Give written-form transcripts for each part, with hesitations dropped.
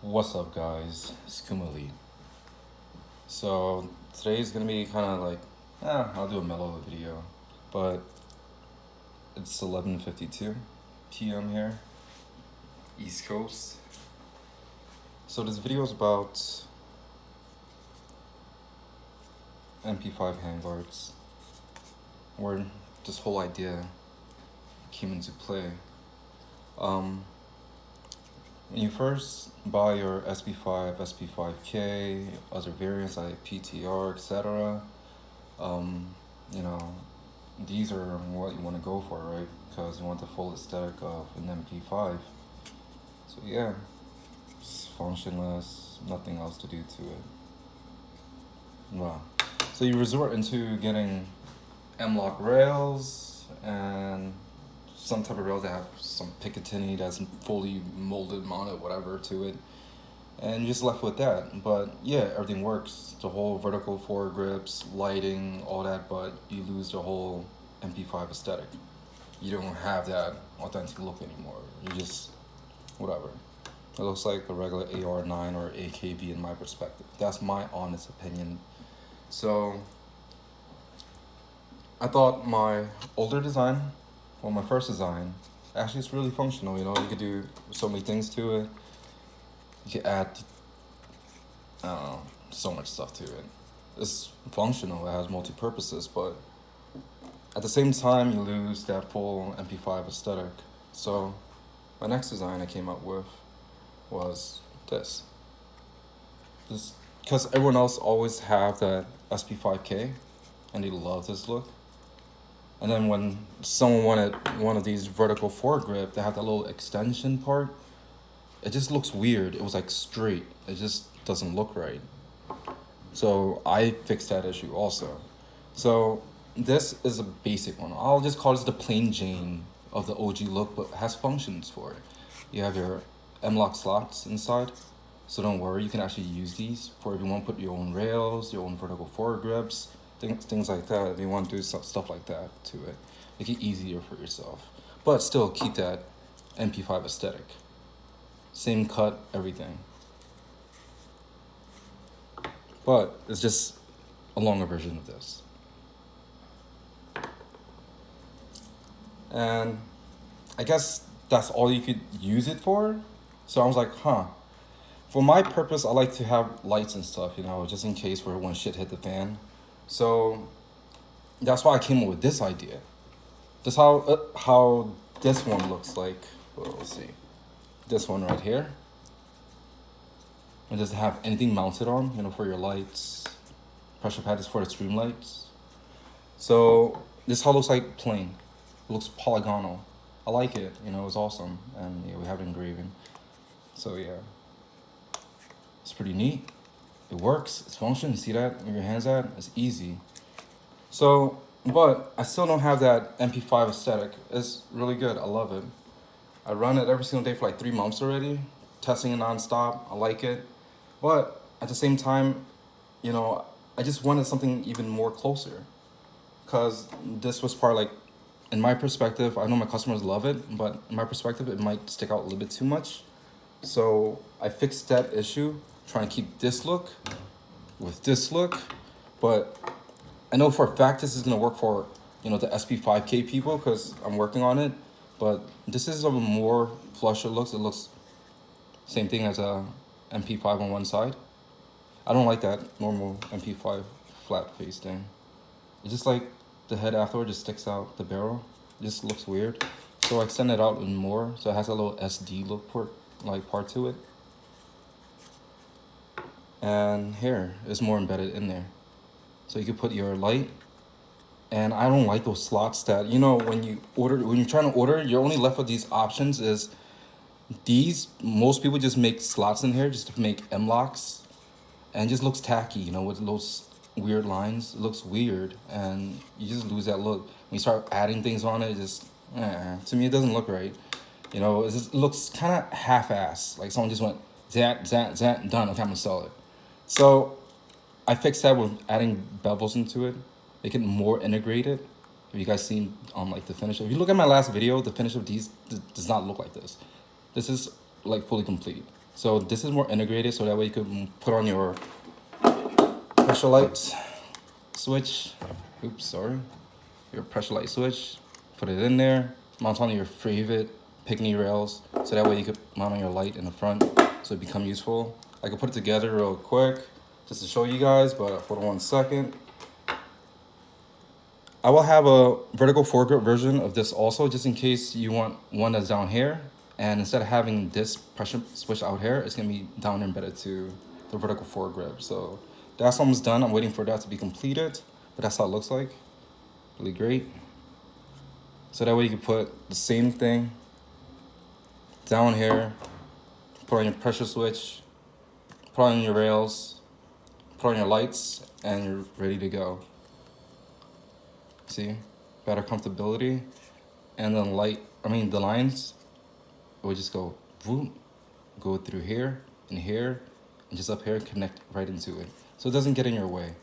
What's up, guys? It's KUMA ELITE. So today's gonna be kind of like, I'll do a mellow video, but it's 11:52 p.m. here, East Coast. So this video is about MP5 handguards, where this whole idea came into play. When you first buy your SP5, SP5K, other variants like PTR, etc., these are what you want to go for, right? Because you want the full aesthetic of an MP5. So yeah, it's functionless, nothing else to do to it. Wow. So you resort into getting M-lock rails and some type of rails that have some Picatinny that's fully molded, mounted, whatever to it, and you're just left with that. But yeah, everything works. The whole vertical foregrips, lighting, all that, but you lose the whole MP5 aesthetic. You don't have that authentic look anymore. You just whatever. It looks like a regular AR9 or AKB in my perspective. That's my honest opinion. So I thought my older design, well, my first design, actually it's really functional. You know, you could do so many things to it. You could add, I don't know, so much stuff to it. It's functional, it has multi-purposes, but at the same time, you lose that full MP5 aesthetic. So my next design I came up with was this. Because everyone else always have that SP5K, and they love this look. And then when someone wanted one of these vertical foregrip that had that little extension part, it just looks weird. It was like straight. It just doesn't look right. So I fixed that issue also. So this is a basic one. I'll just call this the plain Jane of the OG look, but has functions for it. You have your M-lock slots inside, so don't worry. You can actually use these for if you want to put your own rails, your own vertical foregrips, things like that. If you want to do stuff like that to it, make it easier for yourself, but still keep that MP5 aesthetic. Same cut, everything. But it's just a longer version of this. And I guess that's all you could use it for. So I was like, For my purpose, I like to have lights and stuff, just in case where when shit hit the fan. So that's why I came up with this idea. This how this one looks like. Well, let's see. This one right here. It doesn't have anything mounted on, for your lights. Pressure pad is for the stream lights. So this how it looks like plain. It looks polygonal. I like it, it's awesome. And yeah, we have it engraving. So yeah. It's pretty neat. It works, it's functional. See that where your hands at? It's easy. So, but I still don't have that MP5 aesthetic. It's really good, I love it. I run it every single day for like 3 months already, testing it nonstop. I like it. But at the same time, I just wanted something even more closer. Cause this was part like, in my perspective, I know my customers love it, but in my perspective, it might stick out a little bit too much. So I fixed that issue, trying to keep this look with this look, but I know for a fact this is gonna work for, the SP5K people because I'm working on it, but this is a more flusher looks. It looks same thing as a MP5 on one side. I don't like that normal MP5 flat face thing. It's just like the head afterward just sticks out the barrel. It just looks weird. So I extend it out even more, so it has a little SD look part to it. And here is more embedded in there. So you can put your light. And I don't like those slots that, when you're trying to order, you're only left with these options is most people just make slots in here just to make M-locks. And it just looks tacky, with those weird lines. It looks weird and you just lose that look. When you start adding things on it, to me, it doesn't look right. It looks kind of half-assed. Like someone just went, zat, done, okay, I'm gonna sell it. So I fixed that with adding bevels into it, make it more integrated. Have you guys seen like the finish? If you look at my last video, the finish of these does not look like this. This is like fully complete. So this is more integrated, so that way you can put on your pressure lights switch. Oops, sorry. Your pressure light switch, put it in there, mount on your favorite picnic rails, so that way you could mount on your light in the front, so it become useful. I can put it together real quick, just to show you guys, but hold on 1 second. I will have a vertical foregrip version of this also, just in case you want one that's down here. And instead of having this pressure switch out here, it's gonna be down embedded to the vertical foregrip. So that's almost done. I'm waiting for that to be completed, but that's how it looks like. Really great. So that way you can put the same thing down here, put on your pressure switch, put on your rails, put on your lights, and you're ready to go. See, better comfortability, and then the lines will just go boom, go through here, and just up here, connect right into it. So it doesn't get in your way.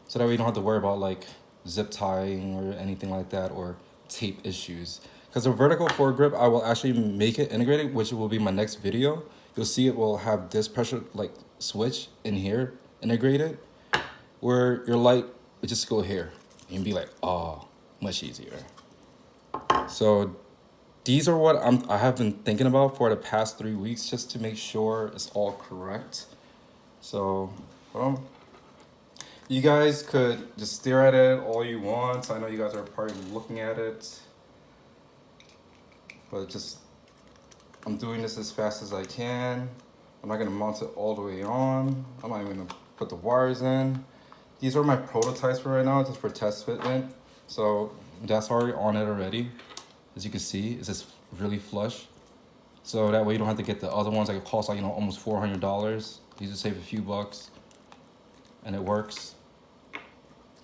So that way you don't have to worry about like zip tying or anything like that, or tape issues. Because the vertical foregrip, I will actually make it integrated, which will be my next video. You'll see it will have this pressure like switch in here integrated, where your light would just go here and be like, oh, much easier. So these are what I have been thinking about for the past 3 weeks, just to make sure it's all correct. So, you guys could just stare at it all you want. I know you guys are probably looking at it, but I'm doing this as fast as I can. I'm not gonna mount it all the way on. I'm not even gonna put the wires in. These are my prototypes for right now, just for test fitment. So that's already on it already. As you can see, it's just really flush. So that way you don't have to get the other ones that cost like, almost $400. You just save a few bucks and it works.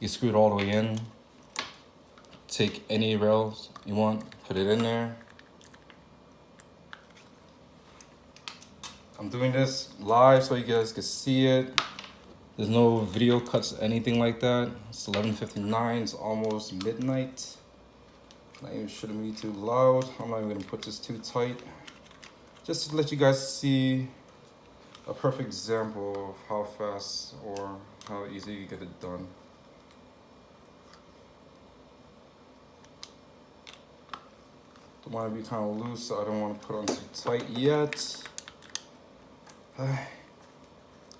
You screw it all the way in. Take any rails you want, put it in there. I'm doing this live so you guys can see it. There's no video cuts, anything like that. It's 11:59, it's almost midnight. Not even shouldn't be too loud. I'm not even gonna put this too tight. Just to let you guys see a perfect example of how fast or how easy you get it done. Don't want to be kind of loose, so I don't want to put on too tight yet. It's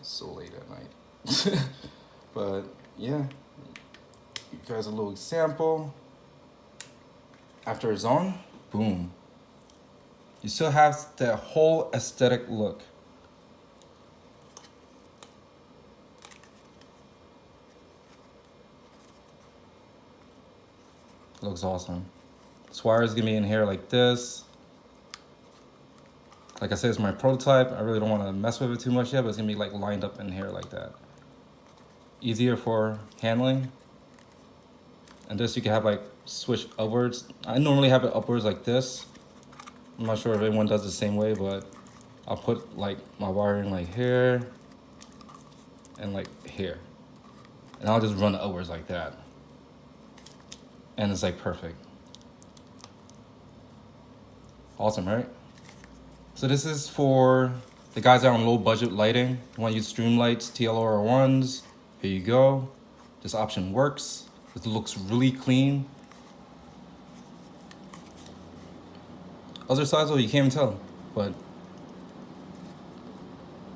so late at night. But yeah, you guys a little example. After it's on, boom. You still have that whole aesthetic look. It looks awesome. This wire is gonna be in here like this. Like I said, it's my prototype. I really don't want to mess with it too much yet, but it's gonna be like lined up in here like that. Easier for handling. And this you can have like switch upwards. I normally have it upwards like this. I'm not sure if anyone does the same way, but I'll put like my wiring like here and like here. And I'll just run it upwards like that. And it's like perfect. Awesome, right? So this is for the guys that are on low budget lighting. You want to use stream lights, TLR1s. Here you go. This option works. It looks really clean. Other sides, though, you can't even tell, but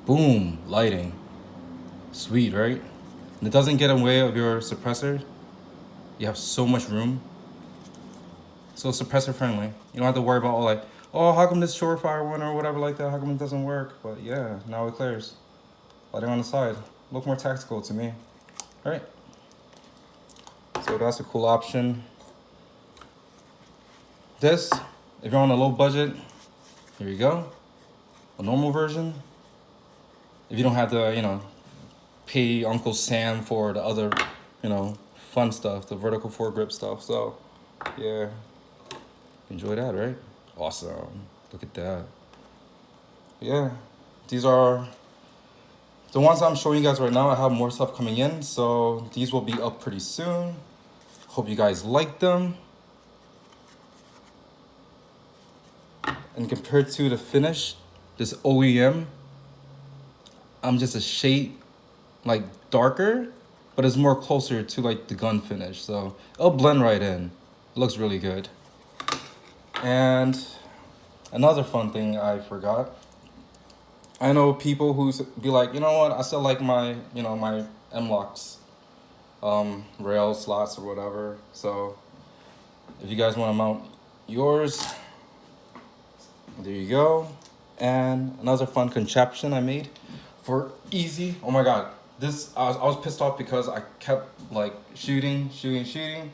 boom, lighting. Sweet, right? And it doesn't get in the way of your suppressor. You have so much room. So suppressor friendly. You don't have to worry about all like, oh, how come this Surefire one or whatever like that, how come it doesn't work? But yeah, now it clears. Lighting on the side. Look more tactical to me. All right. So that's a cool option. This, if you're on a low budget, here you go. A normal version. If you don't have to, pay Uncle Sam for the other, fun stuff, the vertical foregrip stuff. So, yeah, enjoy that, right? Awesome. Look at that. Yeah, these are the ones I'm showing you guys right now. I have more stuff coming in, so these will be up pretty soon. Hope you guys like them. And compared to the finished this OEM, I'm just a shade like darker, but it's more closer to like the gun finish. So it'll blend right in. It looks really good. And another fun thing I forgot. I know people who be like, you know what, I still like my, my M-Locks rail slots or whatever. So if you guys want to mount yours, there you go. And another fun contraption I made for easy. Oh my god, this I was pissed off because I kept like shooting, and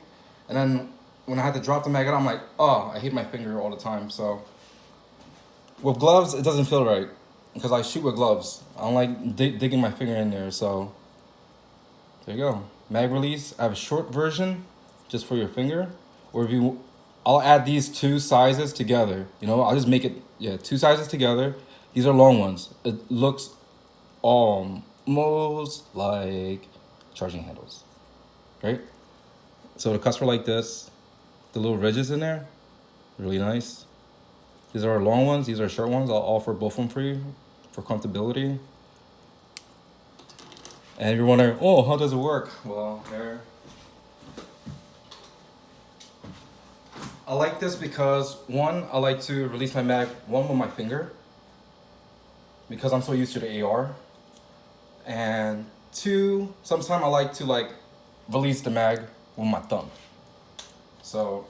then when I had to drop the mag out, I'm like, oh, I hate my finger all the time. So with gloves, it doesn't feel right because I shoot with gloves. I don't like digging my finger in there. So there you go. Mag release. I have a short version just for your finger, or if you, I'll add these two sizes together. I'll just make it, yeah, two sizes together. These are long ones. It looks almost like charging handles, right? So the cuts are like this. The little ridges in there, really nice. These are long ones. These are short ones. I'll offer both of them for you for comfortability. And if you're wondering, oh, how does it work? Well, there. I like this because one, I like to release my mag, one with my finger, because I'm so used to the AR. And two, sometimes I like to release the mag with my thumb. So,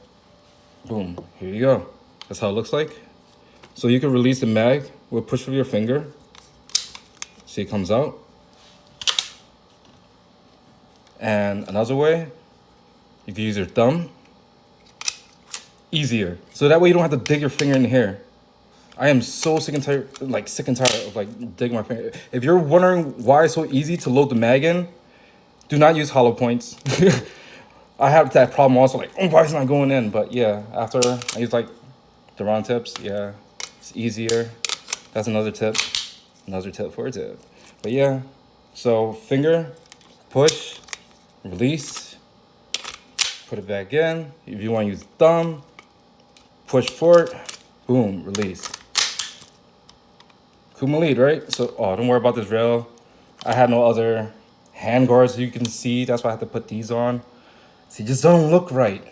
boom, here you go. That's how it looks like. So you can release the mag with a push of your finger. See, it comes out. And another way, you can use your thumb. Easier. So that way you don't have to dig your finger in here. I am so sick and tired of digging my finger. If you're wondering why it's so easy to load the mag in, do not use hollow points. I have that problem also, oh, why is it not going in? But yeah, after I use the round tips, yeah, it's easier. That's another tip for a tip. But yeah, so finger, push, release, put it back in. If you want to use thumb, push forward, boom, release. KUMA ELITE, right? So, oh, don't worry about this rail. I had no other hand guards, you can see. That's why I had to put these on. See, just don't look right.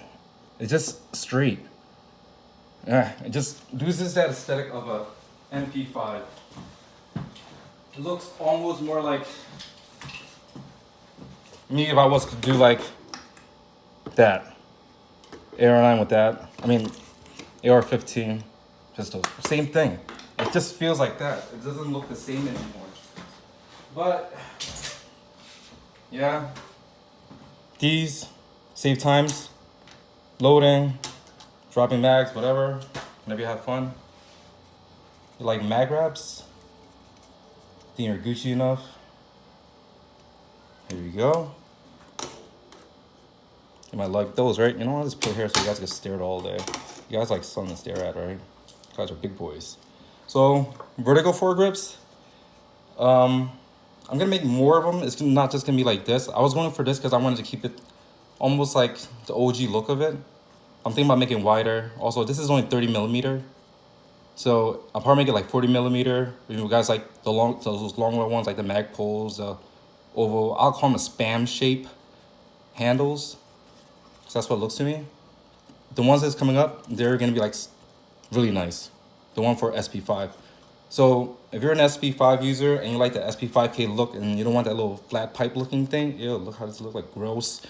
It's just straight. Yeah, it just loses that aesthetic of a MP5. It looks almost more like me if I was to do that. AR9 with that. I mean, AR-15 pistols. Same thing. It just feels like that. It doesn't look the same anymore. But, yeah. These save times, loading, dropping mags, whatever. Whenever you have fun. You like mag grabs? Think you're Gucci enough? Here you go. You might like those, right? I'll just put here so you guys can stare at all day. You guys like something to stare at, right? You guys are big boys. So, vertical foregrips. I'm gonna make more of them. It's not just gonna be like this. I was going for this because I wanted to keep it almost like the OG look of it. I'm thinking about making wider. Also, this is only 30 millimeter. So I'll probably make it 40 millimeter. If you guys like those longer ones, like the Magpoles, the oval, I'll call them a spam shape handles. So that's what it looks to me. The ones that's coming up, they're gonna be really nice. The one for SP5. So if you're an SP5 user and you like the SP5K look and you don't want that little flat pipe looking thing, ew, look how this looks gross.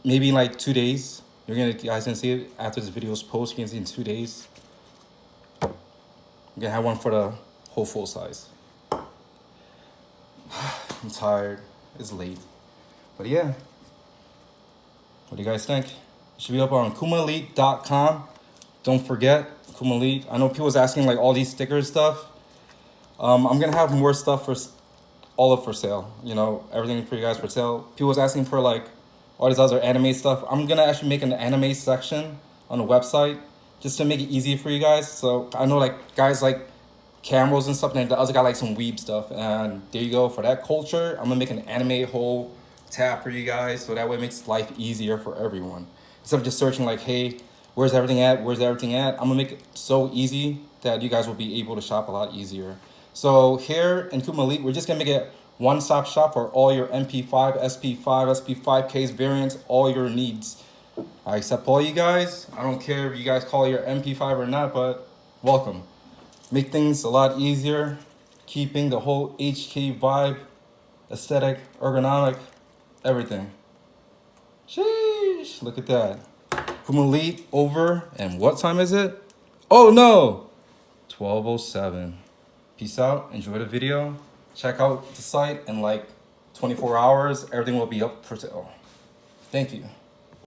Maybe in 2 days, you guys can see it after this video is posted. You can see in 2 days. I'm gonna have one for the whole full size. I'm tired. It's late. But yeah. What do you guys think? It should be up on KUMAElite.com. Don't forget, KUMA ELITE. I know people was asking all these stickers stuff. I'm gonna have more stuff for all for sale. Everything for you guys for sale. People was asking for all this other anime stuff. I'm gonna actually make an anime section on the website just to make it easy for you guys. So I know guys like cameras and stuff, and the other guy some weeb stuff. And there you go. For that culture, I'm gonna make an anime whole tab for you guys, so that way it makes life easier for everyone. Instead of just searching hey, where's everything at? Where's everything at? I'm gonna make it so easy that you guys will be able to shop a lot easier. So here in KUMA ELITE, we're just gonna make it one-stop shop for all your MP5, SP5, SP5Ks variants, all your needs. I accept all you guys. I don't care if you guys call it your MP5 or not, but welcome. Make things a lot easier, keeping the whole HK vibe, aesthetic, ergonomic, everything. Sheesh, look at that. KUMA ELITE over, and what time is it? Oh no, 12:07. Peace out, enjoy the video. Check out the site in like 24 hours. Everything will be up for sale. Thank you.